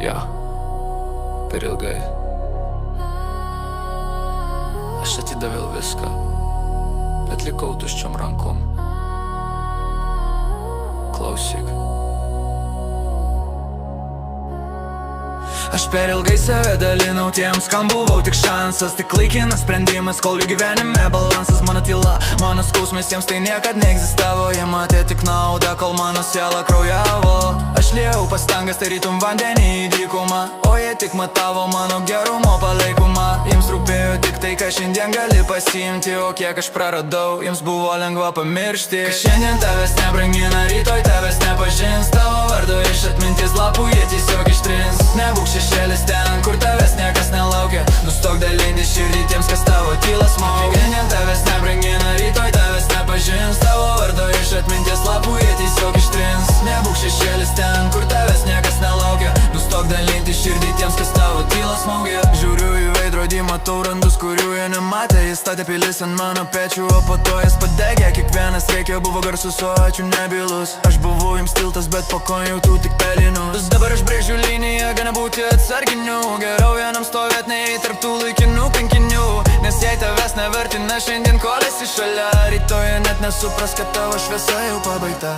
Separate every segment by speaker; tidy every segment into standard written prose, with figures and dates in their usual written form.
Speaker 1: Jo, per ilgai. Aš atidaviau viską, bet likau tuščiom rankom. Klausyk. Aš per ilgai save dalinau tiems, kam buvau tik šansas, tik laikinas sprendimas, kol jų gyvenime balansas. Mano tyla, mano skausmas, jiems tai niekad neegzistavo. Jie matė tik naudą, kol mano siela kraujavo. Aš liejau pastangas, tarytum vandenį į dykumą, o jie tik matavo mano gerumo palaikumą. Jiems rūpėjo tik tai, ką šiandien gali pasiimti, o kiek aš praradau, jiems buvo lengva pamiršti. Kai šiandien tavęs nebrangina, rytoj tavęs nepažins, tavo vardo iš atminties lapų jie tiesiog ištrins. Nebūk šešėlis ten, kur tavęs niekas nelaukia, nustok dalinti širdį tiems, kas tavo tylą smaugia. Šiandien tavęs nebrangina, rytoj tavęs nepažins, tavo vardo iš atminties lapų jie tiesiog ištrins. Nebūk šešėlis ten, kur tavęs niekas nelaukia, nustok dalinti širdį tiems, kas tavo tylą smaugia. Žiūriu į veidrodį, matau randus, kurių jie nematė. Jis statė pilis ant mano pečių, o po to jis padegė. Kiekvienas rėkė, buvo garsus, o ačiū nebylus. Aš buvau jums tiltas, bet po ko jau tu tik pelinus. Dabar aš brėžiu liniją, gana būti atsarginiu. Geriau vienam stovėt nei tarp tų laikinų kankinių. Nes jei tavęs nevertina šiandien, kol esi šalia, rytoj net nesupras, kad tavo šviesa jau pabaigta.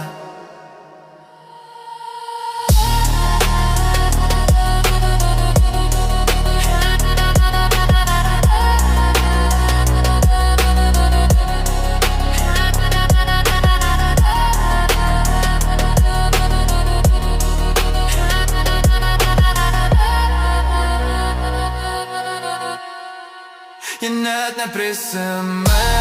Speaker 1: Jie net neprisimena